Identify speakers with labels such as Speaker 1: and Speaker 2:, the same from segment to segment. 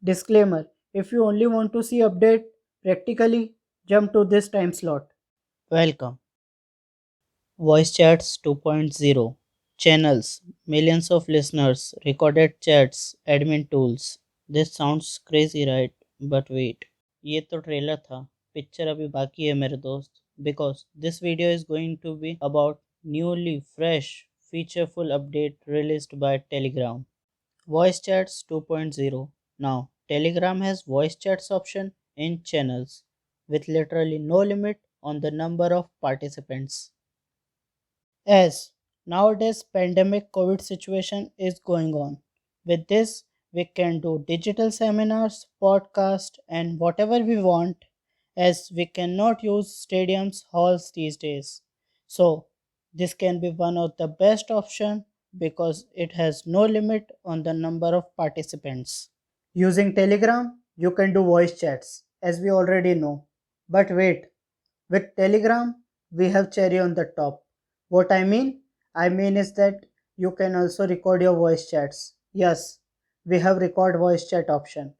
Speaker 1: Disclaimer: if you only want to see update practically, jump to this time slot. Welcome. Voice Chats 2.0. Channels, millions of listeners, recorded chats, admin tools. This sounds crazy, right? But wait. ये तो trailer था, picture अभी बाकी है मेरे दोस्त. Because this video is going to be about newly fresh featureful update released by Telegram. Voice Chats 2.0. Now, Telegram has voice chats option in channels with literally no limit on the number of participants. As nowadays pandemic COVID situation is going on. With this, we can do digital seminars, podcast and whatever we want as we cannot use stadiums halls these days. So this can be one of the best option because it has no limit on the number of participants. Using Telegram, you can do voice chats as we already know. But wait, with Telegram, we have cherry on the top. What I mean is that you can also record your voice chats. Yes, we have record voice chat option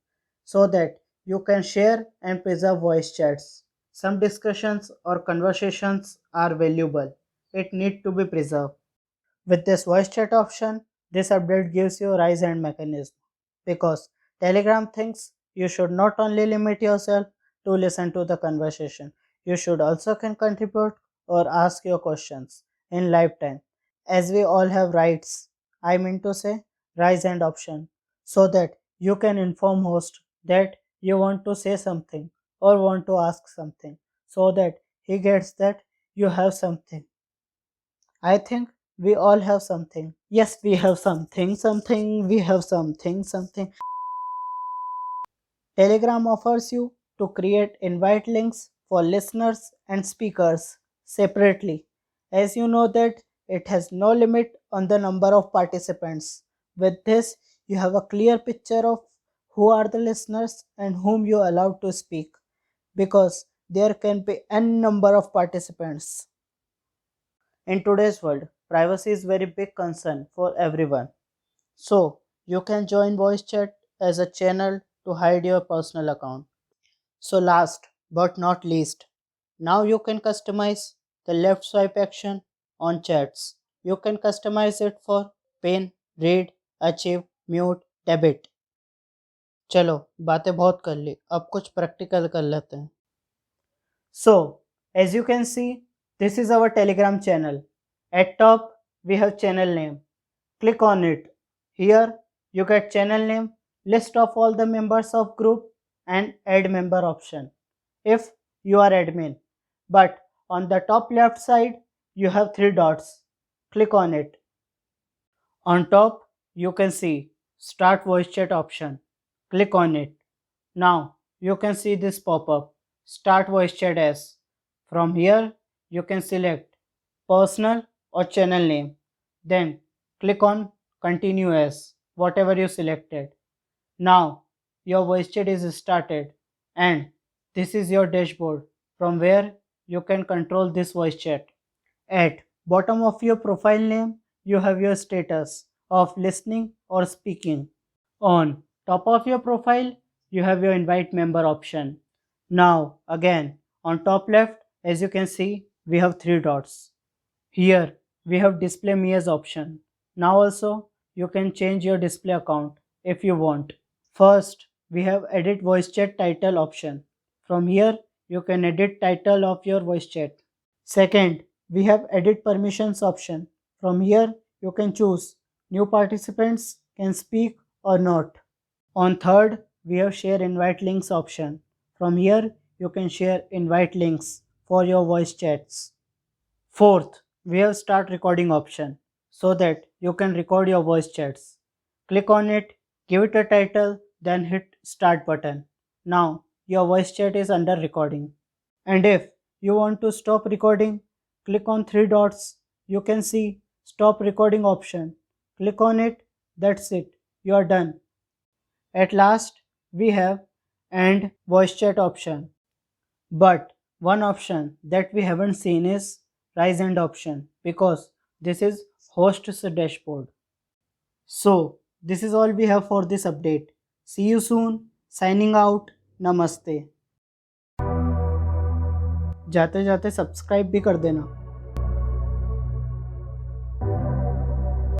Speaker 1: so that you can share and preserve voice chats. Some discussions or conversations are valuable. It need to be preserved. With this voice chat option, this update gives you rise hand mechanism because Telegram thinks you should not only limit yourself to listen to the conversation, you should also can contribute or ask your questions in live time. As we all have rights, I mean to say rise hand option so that you can inform host that you want to say something or want to ask something so that he gets that you have something. I think we all have something. Yes, we have we have something. Telegram offers you to create invite links for listeners and speakers separately. As you know that it has no limit on the number of participants. With this, you have a clear picture of who are the listeners and whom you allow to speak because there can be n number of participants. In today's world, privacy is very big concern for everyone. So, you can join voice chat as a channel to hide your personal account. So last but not least, now you can customize the left swipe action on chats. You can customize it for pin, read, achieve, mute, debit. चलो बातें बहुत कर ली अब कुछ practical कर लेते हैं. So, as you can see, this is our Telegram channel. At top, we have channel name. Click on it. Here, you get channel name, list of all the members of group and add member option if you are admin. But on the top left side, you have three dots. Click on it. On top, you can see start voice chat option. Click on it. Now, you can see this pop-up. Start voice chat as. From here, you can select personal or channel name. Then click on continue as whatever you selected. Now, your voice chat is started and this is your dashboard from where you can control this voice chat. At bottom of your profile name, you have your status of listening or speaking. On top of your profile, you have your invite member option. Now, again, on top left, as you can see, we have three dots. Here, we have display me as option. Now also, you can change your display account if you want. First, we have edit voice chat title option. From here, you can edit title of your voice chat. Second, we have edit permissions option. From here, you can choose new participants can speak or not. On third, we have share invite links option. From here, you can share invite links for your voice chats. Fourth, we have start recording option so that you can record your voice chats. Click on it, give it a title, then hit start button. Now your voice chat is under recording. And if you want to stop recording, click on three dots. You can see stop recording option. Click on it. That's it. You are done. At last, we have end voice chat option. But one option that we haven't seen is rise hand option because this is host's dashboard. So this is all we have for this update. See you soon, signing out, namaste. जाते जाते subscribe भी कर देना।